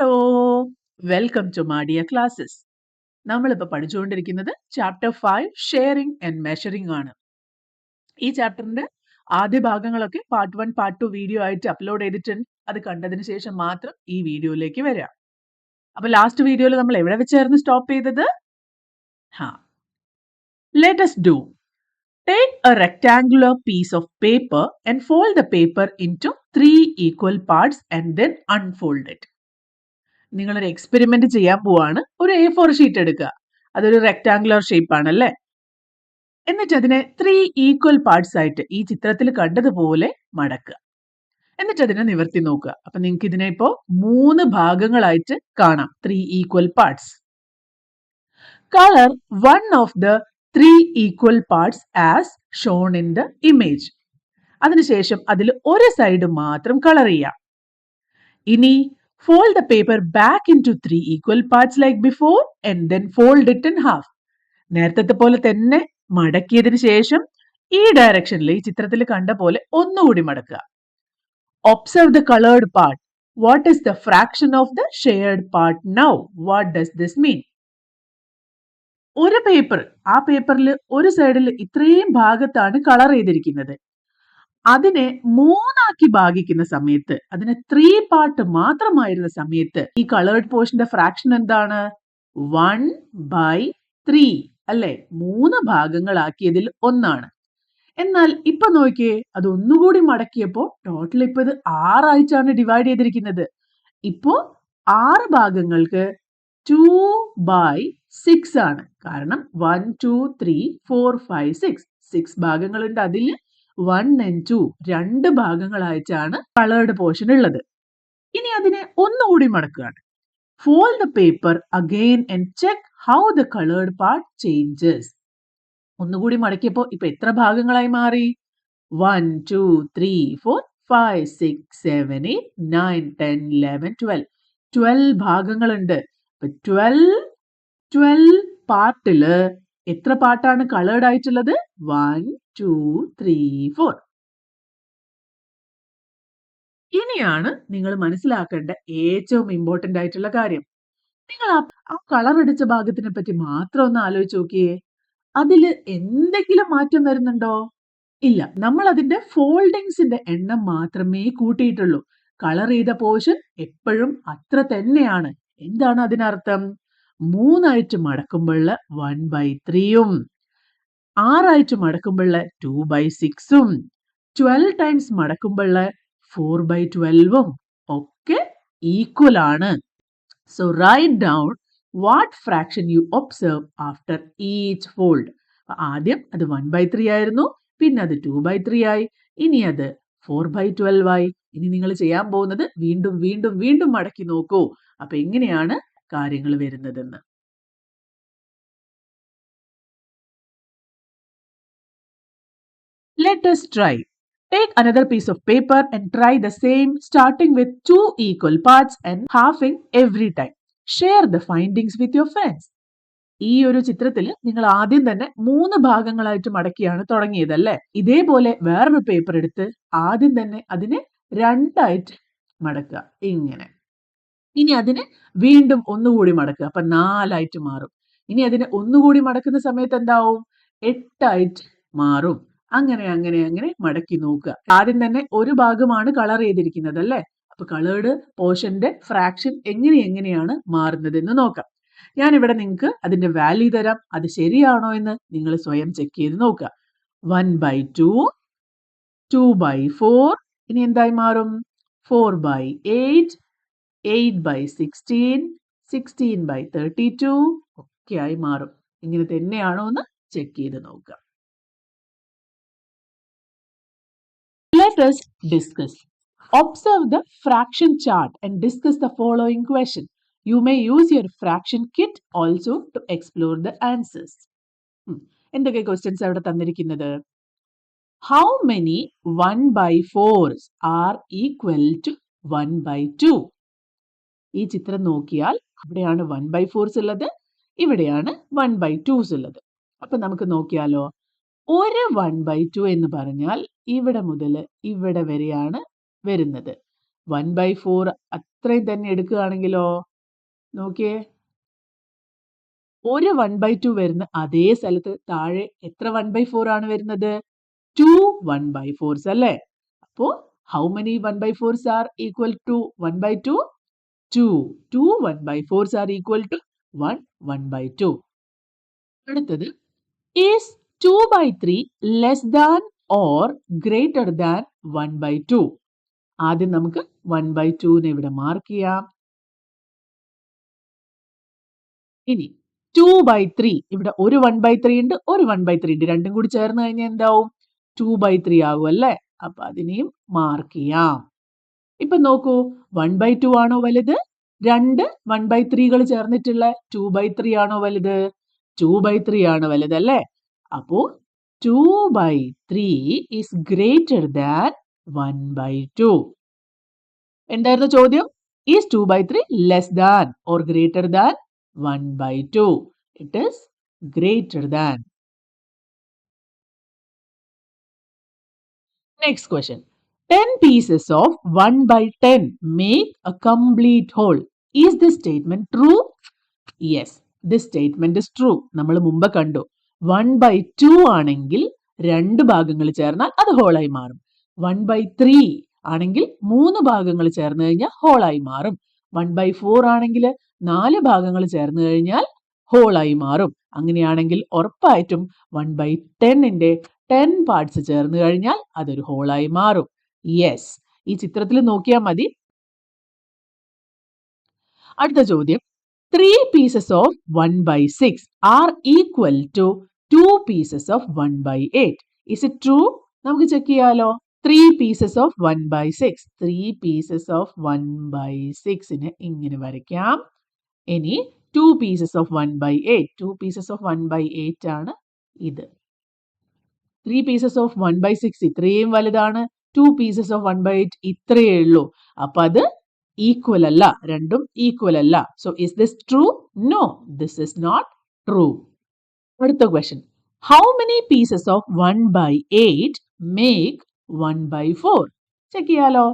Hello welcome to Madia classes. നമ്മളിപ്പോൾ പഠിച്ചുകൊണ്ടിരിക്കുന്നത് chapter 5 sharing and measuring ആണ്. ഈ ചാപ്റ്ററിന്റെ ആദ്യ ഭാഗങ്ങളൊക്കെ പാർട്ട് 1 പാർട്ട് 2 വീഡിയോ ആയിട്ട് അപ്ലോഡ് ചെയ്തിട്ടുണ്ട്. അത് കണ്ടതിന് ശേഷം മാത്രം ഈ വീഡിയോയിലേക്ക് വരാം. അപ്പൊ ലാസ്റ്റ് വീഡിയോയിൽ നമ്മൾ എവിടെ വെച്ചായിരുന്നു സ്റ്റോപ്പ് ചെയ്തത്? Let us do. Take a rectangular piece of paper and fold the paper into 3 equal parts and then unfold it. നിങ്ങളൊരു എക്സ്പെരിമെന്റ് ചെയ്യാൻ പോവാണ്. ഒരു A4 ഷീറ്റ് എടുക്കുക. അതൊരു റെക്ടാങ്കുലർ ഷേപ്പ് ആണല്ലേ. എന്നിട്ട് അതിനെ 3 ഈക്വൽ പാർട്സ് ആയിട്ട് ഈ ചിത്രത്തിൽ കണ്ടതുപോലെ മടക്കുക. എന്നിട്ട് അതിനെ നിവർത്തി നോക്കുക. അപ്പൊ നിങ്ങൾക്ക് ഇതിനെ ഇപ്പോ 3 ഭാഗങ്ങളായിട്ട് കാണാം. 3 equal parts. Colour one of the 3 equal parts as shown in the image. അതിനുശേഷം അതിൽ ഒരു സൈഡ് മാത്രം കളർ ചെയ്യാം. ഇനി fold the paper back into 3 equal parts like before and then fold it in half. നേരത്തെ പോലെ തന്നെ മടക്കിയതിനു ശേഷം ഈ ഡയറക്ഷനിൽ ഈ ചിത്രത്തിൽ കണ്ട പോലെ ഒന്നുകൂടി മടക്കുക. Observe the colored part. What is the fraction of the shared part now? What does this mean? ഒരു പേപ്പർ, ആ പേപ്പറിൽ ഒരു സൈഡിൽ ഇത്രയും ഭാഗത്താണ് കളർ ചെയ്തിരിക്കുന്നത്. അതിനെ 3 ആക്കി ഭാഗിക്കുന്ന സമയത്ത്, അതിനെ 3 പാർട്ട് മാത്രമായിരുന്ന സമയത്ത് ഈ കളേർഡ് പോർഷന്റെ ഫ്രാക്ഷൻ എന്താണ്? 1/3 അല്ലെ? 3 ഭാഗങ്ങളാക്കിയതിൽ ഒന്നാണ്. എന്നാൽ ഇപ്പൊ നോക്കിയേ, അത് ഒന്നുകൂടി മടക്കിയപ്പോ ടോട്ടൽ ഇപ്പൊ ഇത് 6 ആയിട്ടാണ് ഡിവൈഡ് ചെയ്തിരിക്കുന്നത്. ഇപ്പോ 6 ഭാഗങ്ങൾക്ക് 2/6 ആണ്. കാരണം 1 2 3 4 5 6 6 ഭാഗങ്ങളുണ്ട്. അതിൽ 1 and 2 രണ്ട് ഭാഗങ്ങളായിട്ടാണ് കളേർഡ് പോർഷൻ ഉള്ളത്. ഇനി അതിനെ ഒന്നുകൂടി മടക്കുകയാണ്. Fold the paper again and check how the colored part changes. ഒന്നുകൂടി മടക്കിയപ്പോ ഇപ്പൊ എത്ര ഭാഗങ്ങളായി മാറി? 1 2 3 4 5 6 7 8 9 10 11 12 12 ഭാഗങ്ങളുണ്ട്. 12 പാർട്ടില് എത്ര പാർട്ടാണ് കളേർഡ് ആയിട്ടുള്ളത്? 1 2 3 4. ഇനിയാണ് നിങ്ങൾ മനസ്സിലാക്കേണ്ട ഏറ്റവും ഇമ്പോർട്ടന്റ് ആയിട്ടുള്ള കാര്യം. നിങ്ങൾ ആ കളർ അടിച്ച ഭാഗത്തിനെ പറ്റി മാത്രം ഒന്ന് ആലോചിച്ച് നോക്കിയേ. അതില് എന്തെങ്കിലും മാറ്റം വരുന്നുണ്ടോ? ഇല്ല. നമ്മൾ അതിന്റെ ഫോൾഡിങ്സിന്റെ എണ്ണം മാത്രമേ കൂട്ടിയിട്ടുള്ളൂ. കളർ ചെയ്ത പോർഷൻ എപ്പോഴും അത്ര തന്നെയാണ്. എന്താണ് അതിനർത്ഥം? 3 ആയിട്ട് മടക്കുമ്പോഴുള്ള 1/3ഉം 6 ആയിട്ട് മടക്കുമ്പോഴുള്ള 2/6ഉം 12 ടൈംസ് മടക്കുമ്പോഴുള്ള 4/12ഉം ഒക്കെ ഈക്വൽ ആണ്. So write down what fraction you observe after each fold. ആദ്യം അത് 1/3 ആയിരുന്നു, പിന്നെ അത് 2/3 ആയി, ഇനി അത് 4/12 ആയി. ഇനി നിങ്ങൾ ചെയ്യാൻ പോകുന്നത് വീണ്ടും വീണ്ടും വീണ്ടും മടക്കി നോക്കൂ. അപ്പൊ എങ്ങനെയാണ് കാര്യങ്ങൾ വരുന്നതെന്ന്. Let us try. Take another piece of paper and try the same, starting with 2 equal parts and halving every time. Share the findings with your friends. ഈ ഒരു ചിത്രത്തിൽ നിങ്ങൾ ആദ്യം തന്നെ 3 ഭാഗങ്ങളായിട്ട് മടക്കിയാണ് തുടങ്ങിയതല്ലേ. ഇതേപോലെ വേറൊരു പേപ്പർ എടുത്ത് ആദ്യം തന്നെ അതിനെ 2 ആയിട്ട് മടക്കുക. ഇങ്ങനെ. ഇനി അതിനെ വീണ്ടും ഒന്നുകൂടി മടക്കുക. അപ്പൊ 4 ആയിട്ട് മാറും. ഇനി അതിനെ ഒന്നുകൂടി മടക്കുന്ന സമയത്ത് എന്താവും? 8 ആയിട്ട് മാറും. അങ്ങനെ അങ്ങനെ അങ്ങനെ മടക്കി നോക്കുക. ആദ്യം തന്നെ ഒരു ഭാഗമാണ് കളർ ചെയ്തിരിക്കുന്നത് അല്ലേ. അപ്പൊ കളേർഡ് പോർഷന്റെ ഫ്രാക്ഷൻ എങ്ങനെയാണ് മാറുന്നത് എന്ന് നോക്കാം. ഞാനിവിടെ നിങ്ങൾക്ക് അതിന്റെ വാല്യൂ തരാം. അത് ശരിയാണോ എന്ന് നിങ്ങൾ സ്വയം ചെക്ക് ചെയ്ത് നോക്കുക. 1/2, 2/4, ഇനി എന്തായി മാറും? 4/8, 8/16, 16/32 ഒക്കെ ആയി മാറും. ഇങ്ങനെ തന്നെയാണോ എന്ന് ചെക്ക് ചെയ്ത് നോക്കുക. Let us discuss. Observe the fraction chart and discuss the following question. You may use your fraction kit also to explore the answers. എന്തൊക്കെ ക്വസ്റ്റ്യൻസ് അവിടെ തന്നിരിക്കുന്നത്? How many 1/4s are equal to 1/2? ഈ ചിത്രം നോക്കിയാൽ ഇവിടെയാണ് 1/4s ഉള്ളത്, ഇവിടെയാണ് 1/2s ഉള്ളത്. അപ്പൊ നമുക്ക് നോക്കിയാലോ. ഒരു 1/2 എന്ന് പറഞ്ഞാൽ ഇവിടെ മുതൽ ഇവിടെ വരെയാണ് വരുന്നത്. 1/4 ഇത്രയും തന്നെ എടുക്കുകയാണെങ്കിലോ നോക്കിയേ, ഒരു 1/2 വരുന്ന അതേ സ്ഥലത്ത് താഴെ എത്ര 1/4 ആണ് വരുന്നത്? 2 1/4s അല്ലേ? അപ്പോ how many 1/4s are equal to 1/2? 2. 2 1/4s are equal to 1 1/2. അടുത്തത്, is 2/3 less than or greater than 1/2? ആദ്യം നമുക്ക് 1/2 ഇവിടെ മാർക്ക് ചെയ്യാം. ഇനി 2/3 ഇവിടെ ഒരു 1/3 ഉണ്ട്, ഒരു 1/3 ഉണ്ട്. രണ്ടും കൂടി ചേർന്ന് കഴിഞ്ഞാൽ എന്താവും? 2/3 ആകും അല്ലേ? അപ്പൊ അതിനെയും മാർക്ക് ചെയ്യാം. ഇപ്പൊ നോക്കൂ, 1/2 ആണോ വലുത്? രണ്ട് 1/3കൾ ചേർന്നിട്ടുള്ള 2/3 ആണോ വലുത്? 2/3 ആണ് വലുത് അല്ലേ? അപ്പോ 2/3 is greater than 1/2. എന്തായിരുന്നു ചോദ്യം? Is 2/3 less than or greater than 1/2? It is greater than. Next question. 10 pieces of 1/10 make a complete whole. Is this statement true? Yes, this statement is true. നമ്മൾ മുമ്പ് കണ്ടു. 1/2 ആണെങ്കിൽ രണ്ട് ഭാഗങ്ങൾ ചേർന്നാൽ അത് ഹോളായി മാറും. 1/3 ആണെങ്കിൽ മൂന്ന് ഭാഗങ്ങൾ ചേർന്ന് കഴിഞ്ഞാൽ ഹോളായി മാറും. 1/4 ആണെങ്കിൽ 4 ഭാഗങ്ങൾ ചേർന്ന് കഴിഞ്ഞാൽ ഹോളായി മാറും. അങ്ങനെയാണെങ്കിൽ ഉറപ്പായിട്ടും 1/10ന്റെ 10 പാർട്സ് ചേർന്ന് കഴിഞ്ഞാൽ അതൊരു ഹോളായി മാറും. യെസ്, ഈ ചിത്രത്തിൽ നോക്കിയാൽ മതി. അടുത്ത ചോദ്യം, 3 pieces of 1/6 are equal to 2 pieces of 1/8. Is it true? നമുക്ക് ചെക്ക് ചെയ്യാലോ. 3 pieces of 1/6. 3 pieces of 1/6നെ ഇങ്ങനെ വരയ്ക്കാം. ഇനി 2 pieces of 1/8. 2 pieces of 1/8 ആണ് ഇത്. 3 pieces of 1/6 ഇത്രയും വലുതാണ്. 2 pieces of 1/8 ഇത്രയേ ഉള്ളൂ. അപ്പൊ അത് ഈക്വൽ അല്ല, രണ്ടും ഈക്വൽ അല്ല. So is this true? No, this is not true. അടുത്ത question, how many pieces of 1/8 make 1/4? Check ചെയ്യാലോ.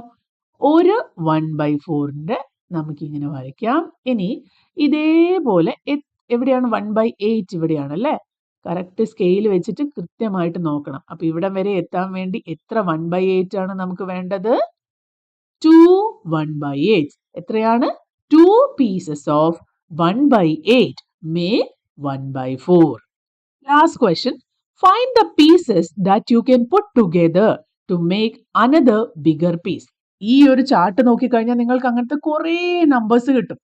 ഒരു 1/4ന്റെ നമുക്ക് ഇങ്ങനെ വരയ്ക്കാം. ഇനി ഇതേപോലെ എവിടെയാണ് 1/8? ഇവിടെയാണ് അല്ലേ? കറക്റ്റ് സ്കെയിൽ വെച്ചിട്ട് കൃത്യമായിട്ട് നോക്കണം. അപ്പൊ ഇവിടം വരെ എത്താൻ വേണ്ടി എത്ര 1/8 ആണ് നമുക്ക് വേണ്ടത്? 2 1/8. എത്രയാണ്? 2 pieces of 1/8 make 1/4. Last question. Find the pieces that you can put together to make another bigger piece. ഈ ഒരു ചാർട്ട് നോക്കിക്കഴിഞ്ഞാൽ നിങ്ങൾക്ക് അങ്ങനത്തെ കുറേ നമ്പേഴ്സ് കിട്ടും.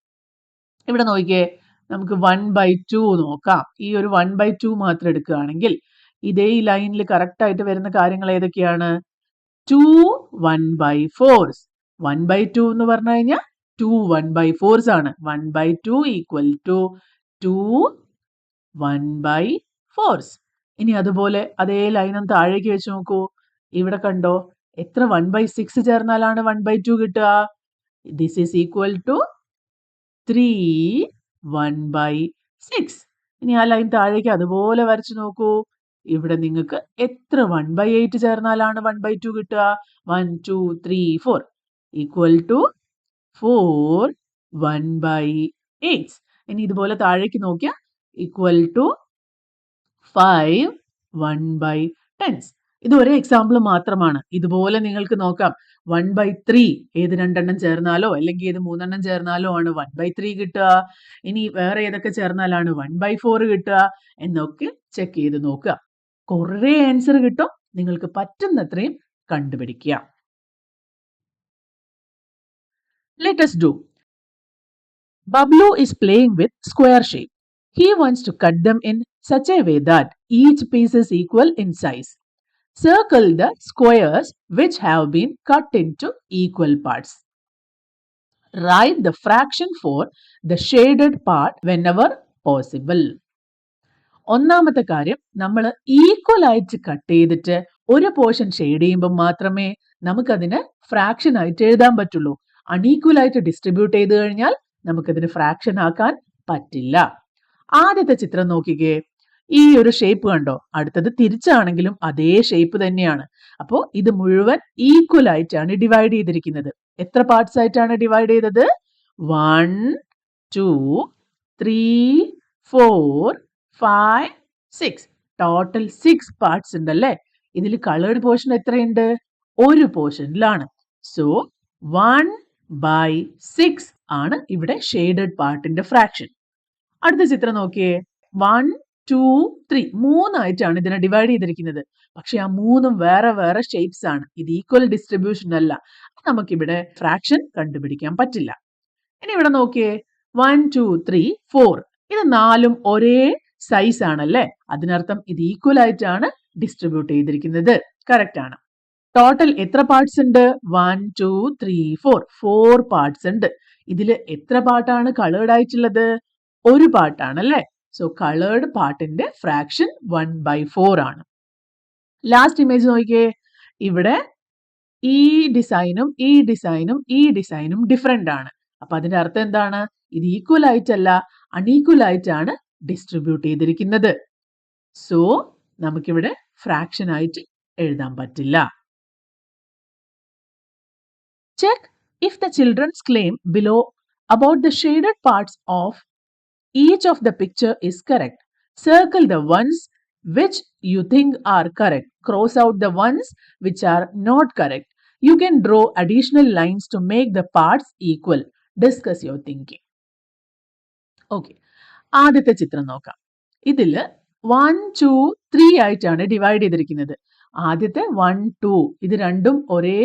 ഇവിടെ നോക്കിയേ, നമുക്ക് 1/2 നോക്കാം. ഈ ഒരു 1/2 മാത്രം എടുക്കുകയാണെങ്കിൽ ഇതേ ഈ ലൈനിൽ കറക്റ്റ് ആയിട്ട് വരുന്ന കാര്യങ്ങൾ ഏതൊക്കെയാണ്? 2 1/4s. 1/2 എന്ന് പറഞ്ഞു കഴിഞ്ഞാൽ 2 1/4s ആണ്. 1/2 equal to 2 1/4s. ഇനി അതുപോലെ അതേ ലൈനും താഴേക്ക് വെച്ച് നോക്കൂ. ഇവിടെ കണ്ടോ, എത്ര 1/6 ചേർന്നാലാണ് 1/2 കിട്ടുക? This is equal to 3 1/6. ഇനി ആ ലൈൻ താഴേക്ക് അതുപോലെ വരച്ചു നോക്കൂ. ഇവിടെ നിങ്ങൾക്ക് എത്ര 1/8 ചേർന്നാലാണ് 1/2 കിട്ടുക? 1 2 3 4 equal to 4 1/8. ഇനി ഇതുപോലെ താഴേക്ക് നോക്കിയാൽ equal to 5 1/10s. ഇത് ഒരു എക്സാമ്പിൾ മാത്രമാണ്. ഇതുപോലെ നിങ്ങൾക്ക് നോക്കാം. 1/3 ഏത് രണ്ടെണ്ണം ചേർന്നാലോ അല്ലെങ്കിൽ ഏത് മൂന്നെണ്ണം ചേർന്നാലോ ആണ് 1/3 കിട്ടുക. ഇനി വേറെ ഏതൊക്കെ ചേർന്നാലാണ് 1/4 കിട്ടുക എന്നൊക്കെ ചെക്ക് ചെയ്ത് നോക്കുക. കുറേ ആൻസർ കിട്ടും. നിങ്ങൾക്ക് പറ്റുന്നത്രയും കണ്ടുപിടിക്കുക. Let us do. Bablu is playing with square shape. He wants to cut them in such a way that each piece is equal in size. Circle the squares which have been cut into equal parts. Write the fraction for the shaded part whenever possible. ഒന്നാമത്തെ കാര്യം, നമ്മൾ equal ആയിട്ട് cut ചെയ്തിട്ട് ഒരു portion shade ചെയ്യുമ്പോൾ മാത്രമേ നമുക്കതിന് fraction ആയിട്ട് എഴുതാൻ പറ്റുള്ളൂ. അൺഈക്വൽ ആയിട്ട് ഡിസ്ട്രിബ്യൂട്ട് ചെയ്ത് കഴിഞ്ഞാൽ നമുക്കതിന് ഫ്രാക്ഷൻ ആക്കാൻ പറ്റില്ല. ആദ്യത്തെ ചിത്രം നോക്കിക്കേ. ഈ ഒരു ഷേപ്പ് കണ്ടോ? അടുത്തത് തിരിച്ചാണെങ്കിലും അതേ ഷേപ്പ് തന്നെയാണ്. അപ്പോൾ ഇത് മുഴുവൻ ഈക്വൽ ആയിട്ടാണ് ഡിവൈഡ് ചെയ്തിരിക്കുന്നത്. എത്ര പാർട്സ് ആയിട്ടാണ് ഡിവൈഡ് ചെയ്തത്? 1, 2, 3, 4, 5, 6. ടോട്ടൽ 6 പാർട്സ് ഉണ്ടല്ലേ? ഇതിൽ കളേർഡ് പോർഷൻ എത്രയുണ്ട്? ഒരു പോർഷനിലാണ്. സോ 1/6 ആണ് ഇവിടെ ഷെയ്ഡഡ് പാർട്ടിന്റെ ഫ്രാക്ഷൻ. അടുത്ത ചിത്രം നോക്കിയേ. 1, 2, 3 മൂന്നായിട്ടാണ് ഇതിനെ ഡിവൈഡ് ചെയ്തിരിക്കുന്നത്. പക്ഷെ ആ മൂന്നും വേറെ വേറെ ഷേപ്സ് ആണ്. ഇത് ഈക്വൽ ഡിസ്ട്രിബ്യൂഷൻ അല്ല. നമുക്കിവിടെ ഫ്രാക്ഷൻ കണ്ടുപിടിക്കാൻ പറ്റില്ല. ഇനി ഇവിടെ നോക്കിയേ. 1, 2, 3, 4. ഇത് നാലും ഒരേ സൈസ് ആണല്ലേ? അതിനർത്ഥം ഇത് ഈക്വൽ ആയിട്ടാണ് ഡിസ്ട്രിബ്യൂട്ട് ചെയ്തിരിക്കുന്നത്. കറക്റ്റ് ആണ്. ടോട്ടൽ എത്ര പാർട്സ് ഉണ്ട്? 1, 2, 3, 4. 4 പാർട്സ് ഉണ്ട്. ഇതിൽ എത്ര പാർട്ടാണ് കളേർഡ് ആയിട്ടുള്ളത്? ഒരു പാർട്ടാണ് അല്ലേ? സോ കളേർഡ് പാർട്ടിന്റെ ഫ്രാക്ഷൻ 1/4 ആണ്. ലാസ്റ്റ് ഇമേജ് നോക്കിയേ. ഇവിടെ ഈ ഡിസൈനും ഈ ഡിസൈനും ഈ ഡിസൈനും ഡിഫറെന്റ് ആണ്. അപ്പൊ അതിന്റെ അർത്ഥം എന്താണ്? ഇത് ഈക്വൽ ആയിട്ടല്ല, അൺഈക്വൽ ആയിട്ടാണ് ഡിസ്ട്രിബ്യൂട്ട് ചെയ്തിരിക്കുന്നത്. സോ നമുക്കിവിടെ ഫ്രാക്ഷൻ ആയിട്ട് എഴുതാൻ പറ്റില്ല. Check if the children's claim below about the shaded parts of each of the picture is correct. Circle the ones which you think are correct. Cross out the ones which are not correct. You can draw additional lines to make the parts equal. Discuss your thinking. Okay. ആദ്യത്തെ ചിത്രം നോക്കാം. ഇതില് 1, 2, 3 ആയിട്ടാണ് divide ചെയ്തിരിക്കുന്നത്. ആദ്യത്തെ 1, 2 ഇത് രണ്ടും ഒരേ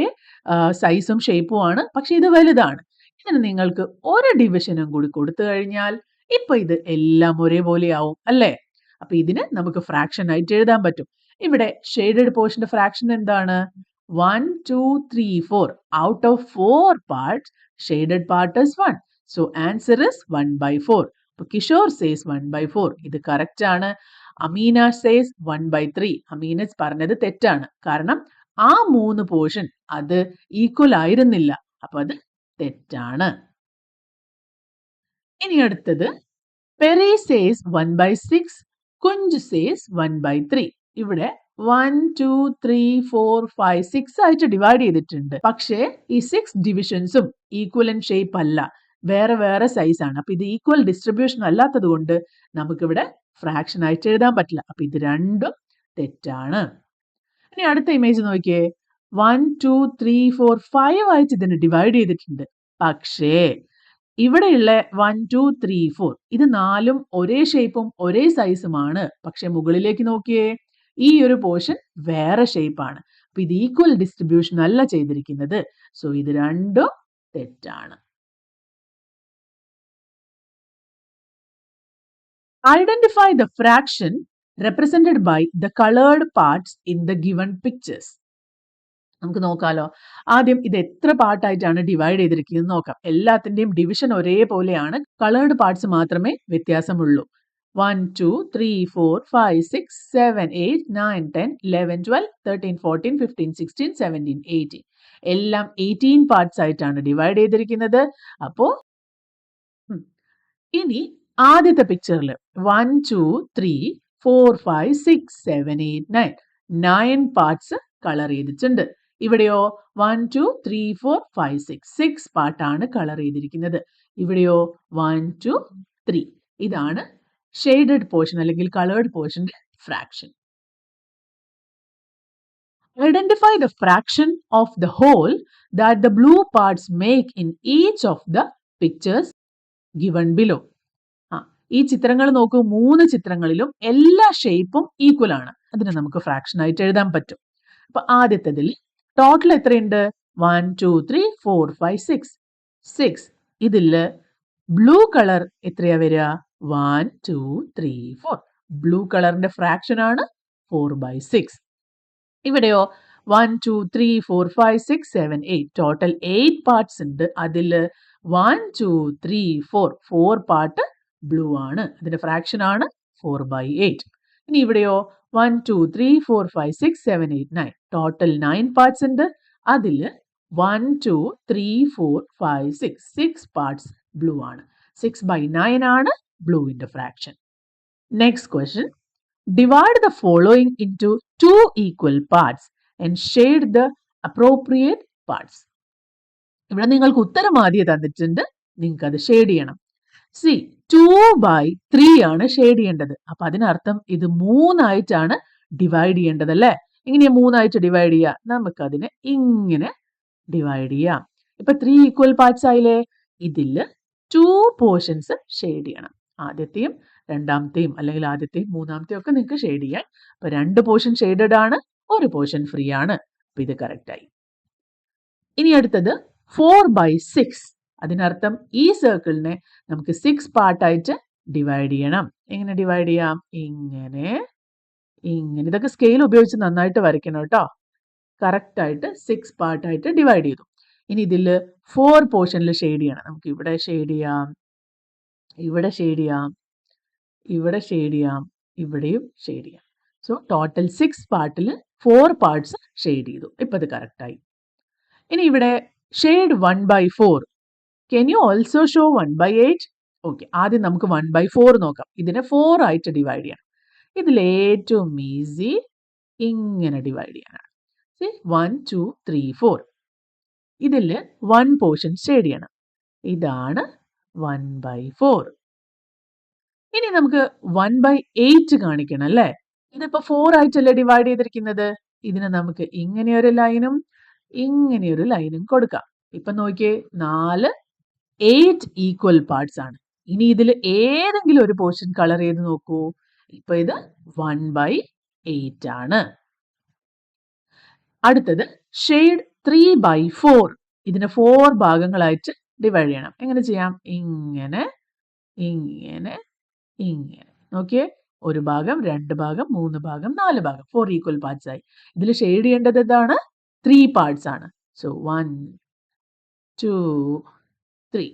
സൈസും ഷേപ്പും ആണ്. പക്ഷെ ഇത് വലുതാണ്. ഇതിന് നിങ്ങൾക്ക് ഒരു ഡിവിഷനും കൂടി കൊടുത്തു കഴിഞ്ഞാൽ ഇപ്പൊ ഇത് എല്ലാം ഒരേപോലെ ആവും അല്ലേ? അപ്പൊ ഇതിന് നമുക്ക് ഫ്രാക്ഷൻ ആയിട്ട് എഴുതാൻ പറ്റും. ഇവിടെ ഷെയ്ഡഡ് പോർഷന്റെ ഫ്രാക്ഷൻ എന്താണ്? 1, 2, 3, 4. Out of 4 parts, shaded part is 1. So answer is 1/4. അപ്പൊ കിഷോർ says 1/4. ഇത് കറക്റ്റ് ആണ്. അമീന says 1/3. അമീനസ് പറഞ്ഞത് തെറ്റാണ്. കാരണം ആ 3 പോർഷൻ അത് ഈക്വൽ ആയിരുന്നില്ല. അപ്പൊ അത് തെറ്റാണ്. ഇനി അടുത്തത് പെരി സേസ് 1/6, കുഞ്ച് സേസ് 1/3. ഇവിടെ 1, 2, 3, 4, 5, 6 ആയിട്ട് ഡിവൈഡ് ചെയ്തിട്ടുണ്ട്. പക്ഷേ ഈ 6 ഡിവിഷൻസും ഈക്വലന്റ് ഷേപ്പ് അല്ല, വേറെ വേറെ സൈസ് ആണ്. അപ്പൊ ഇത് ഈക്വൽ ഡിസ്ട്രിബ്യൂഷൻ അല്ലാത്തത് കൊണ്ട് നമുക്കിവിടെ ഫ്രാക്ഷൻ ആയിട്ട് എഴുതാൻ പറ്റില്ല. അപ്പൊ ഇത് രണ്ടും തെറ്റാണ്. ഇനി അടുത്ത ഇമേജ് നോക്കിയേ. 1, 2, 3, 4, 5 ആയിട്ട് ഇതിനെ ഡിവൈഡ് ചെയ്തിട്ടുണ്ട്. പക്ഷേ ഇവിടെയുള്ള 1, 2, 3, 4 ഇത് നാലും ഒരേ ഷേപ്പും ഒരേ സൈസുമാണ്. പക്ഷെ മുകളിലേക്ക് നോക്കിയേ, ഈ ഒരു പോർഷൻ വേറെ ഷേപ്പാണ്. അപ്പൊ ഇത് ഈക്വൽ ഡിസ്ട്രിബ്യൂഷൻ അല്ല ചെയ്തിരിക്കുന്നത്. സോ ഇത് രണ്ടും തെറ്റാണ്. Identify the fraction represented by the colored parts in the given pictures. നമുക്ക് നോക്കാലോ. ആദ്യം ഇത് എത്ര പാർട്ടായിട്ടാണ് ഡിവൈഡ് ചെയ്തിരിക്കുന്നത് നോക്കാം. എല്ലാത്തിന്റെയും ഡിവിഷൻ ഒരേപോലെയാണ്, കളേർഡ് പാർട്സ് മാത്രമേ വ്യത്യാസമുള്ളൂ. 1, 2, 3, 4, 5, 6, 7, 8, 9, 10, 11, 12, 13, 14, 15, 16, 17, 18. എല്ലാം 18 പാർട്സ് ആയിട്ടാണ് ഡിവൈഡ് ചെയ്തിരിക്കുന്നത്. അപ്പോ ഇനി ആദ്യത്തെ പിക്ചറിൽ 1, 2, 3, 4, 5, 6, 7, 8, 9 9 പാർട്സ് കളർ ചെയ്തിട്ടുണ്ട്. ഇവിടെയോ 1, 2, 3, 4, 5, 6 പാർട്ടാണ് കളർ ചെയ്തിരിക്കുന്നത്. ഇവിടെയോ 1, 2, 3. ഇതാണ് ഷെയ്ഡഡ് പോർഷൻ അല്ലെങ്കിൽ കളേർഡ് പോർഷന്റെ fraction. Identify the fraction of the whole that the blue parts make in each of the pictures given below. ഈ ചിത്രങ്ങൾ നോക്കൂ. 3 ചിത്രങ്ങളിലും എല്ലാ ഷേപ്പും ഈക്വൽ ആണ്. അതിനെ നമുക്ക് ഫ്രാക്ഷൻ ആയിട്ട് എഴുതാൻ പറ്റും. അപ്പൊ ആദ്യത്തേതിൽ ടോട്ടൽ എത്രയുണ്ട്? 1, 2, 3, 4, 5, 6. 6. ഇതില് ബ്ലൂ കളർ എത്രയാ വരിക? 1, 2, 3, 4. ബ്ലൂ കളറിന്റെ ഫ്രാക്ഷൻ ആണ് 4/6. ഇവിടെയോ 1, 2, 3, 4, 5, 6, 7, 8. ടോട്ടൽ 8 പാർട്സ് ഉണ്ട്. അതില് 1, 2, 3, 4 പാർട്ട് ബ്ലൂ ആണ്. അതിന്റെ ഫ്രാക്ഷൻ ആണ് 4/8. ഇനി ഇവിടെയോ 1, 2, 3, 4, 5, 6, 7, 8, 9. ടോട്ടൽ 9 പാർട്സ് ഉണ്ട്. അതില് 1, 2, 3, 4, 5, 6 പാർട്സ് ബ്ലൂ ആണ്. 6/9 ആണ് ബ്ലൂവിന്റെ fraction. Next question. Divide the following into 2 equal parts and shade the appropriate parts. ഇവിടെ നിങ്ങൾക്ക് ഉത്തരം ആദ്യം തന്നിട്ടുണ്ട്, നിങ്ങൾക്ക് അത് ഷെയ്ഡ് ചെയ്യണം. സി 2/3 ആണ് ഷെയ്ഡ് ചെയ്യേണ്ടത്. അപ്പൊ അതിനർത്ഥം ഇത് 3 ആയിട്ടാണ് ഡിവൈഡ് ചെയ്യേണ്ടത് അല്ലേ? എങ്ങനെയാ 3 ആയിട്ട് ഡിവൈഡ് ചെയ്യുക? നമുക്കതിനെ ഇങ്ങനെ ഡിവൈഡ് ചെയ്യാം. ഇപ്പൊ 3 ഈക്വൽ പാർട്സ് ആയില്ലേ? ഇതില് 2 പോർഷൻസ് ഷെയ്ഡ് ചെയ്യണം. ആദ്യത്തെയും രണ്ടാമത്തെയും അല്ലെങ്കിൽ ആദ്യത്തെയും മൂന്നാമത്തെയും ഒക്കെ നിങ്ങൾക്ക് ഷെയ്ഡ് ചെയ്യാം. അപ്പൊ 2 പോർഷൻ ഷെയ്ഡഡ് ആണ്, 1 പോർഷൻ ഫ്രീ ആണ്. അപ്പൊ ഇത് കറക്റ്റ് ആയി. ഇനി അടുത്തത് 4/6. അതിനർത്ഥം ഈ സർക്കിളിനെ നമുക്ക് 6 പാർട്ടായിട്ട് ഡിവൈഡ് ചെയ്യണം. എങ്ങനെ ഡിവൈഡ് ചെയ്യാം? ഇങ്ങനെ ഇങ്ങനെ. ഇതൊക്കെ സ്കെയിൽ ഉപയോഗിച്ച് നന്നായിട്ട് വരയ്ക്കണം കേട്ടോ. കറക്റ്റ് ആയിട്ട് 6 പാർട്ടായിട്ട് ഡിവൈഡ് ചെയ്തു. ഇനി ഇതിൽ 4 പോർഷനിൽ ഷെയ്ഡ് ചെയ്യണം. നമുക്ക് ഇവിടെ ഷെയ്ഡ് ചെയ്യാം, ഇവിടെ ഷെയ്ഡ് ചെയ്യാം, ഇവിടെ ഷെയ്ഡ് ചെയ്യാം, ഇവിടെയും ഷെയ്ഡ് ചെയ്യാം. സോ ടോട്ടൽ 6 പാർട്ടിൽ 4 പാർട്സ് ഷെയ്ഡ് ചെയ്തു. ഇപ്പൊ ഇത് കറക്റ്റ് ആയി. ഇനി ഇവിടെ shade 1/4. Can you also show 1/8? Okay, ആദ്യം നമുക്ക് 1/4 നോക്കാം. ഇതിനെ 4 ആയിട്ട് ഡിവൈഡ് ചെയ്യണം. ഇതിൽ ഏറ്റവും ഈസി ഇങ്ങനെ ഡിവൈഡ് ചെയ്യാനാണ്. 1 2 3 4. ഇതിൽ 1 പോർഷൻ ഷെയ്ഡ് ചെയ്യണം. ഇതാണ് 1/4. ഇനി നമുക്ക് 1/8 കാണിക്കണം അല്ലേ? ഇതിപ്പോ 4 ആയിട്ടല്ലേ ഡിവൈഡ് ചെയ്തിരിക്കുന്നത്. ഇതിന് നമുക്ക് ഇങ്ങനെയൊരു ലൈനും ഇങ്ങനെയൊരു ലൈനും കൊടുക്കാം. ഇപ്പൊ നോക്കിയേ, 4 8 ഈക്വൽ പാർട്സ് ആണ്. ഇനി ഇതിൽ ഏതെങ്കിലും ഒരു പോർഷൻ കളർ ചെയ്ത് നോക്കൂ. ഇപ്പൊ ഇത് 1/8 ആണ്. അടുത്തത് ഷെയ്ഡ് 3/4. ഇതിനെ 4 ഭാഗങ്ങളായിട്ട് ഡിവൈഡ് ചെയ്യണം. എങ്ങനെ ചെയ്യാം? ഇങ്ങനെ ഇങ്ങനെ ഇങ്ങനെ. നോക്കിയേ, 1 ഭാഗം, 2 ഭാഗം, 3 ഭാഗം, 4 ഭാഗം, 4 ഈക്വൽ പാർട്സ് ആയി. ഇതിൽ ഷെയ്ഡ് ചെയ്യേണ്ടത് ഇതാണ്, 3 പാർട്സ് ആണ്. സോ 1 2 3.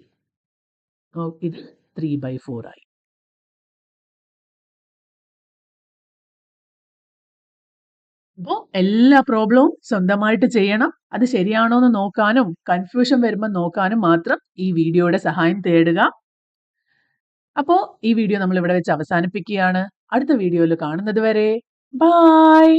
ഇത് 3/4 ആയി. അപ്പോൾ എല്ലാ പ്രോബ്ലവും സ്വന്തമായിട്ട് ചെയ്യണം. അത് ശരിയാണോ എന്ന് നോക്കാനും കൺഫ്യൂഷൻ വരുമ്പോൾ നോക്കാനും മാത്രം ഈ വീഡിയോയുടെ സഹായം തേടുക. അപ്പോൾ ഈ വീഡിയോ നമ്മൾ ഇവിടെ വെച്ച് അവസാനിപ്പിക്കുകയാണ്. അടുത്ത വീഡിയോയിൽ കാണുന്നത് വരെ ബൈ.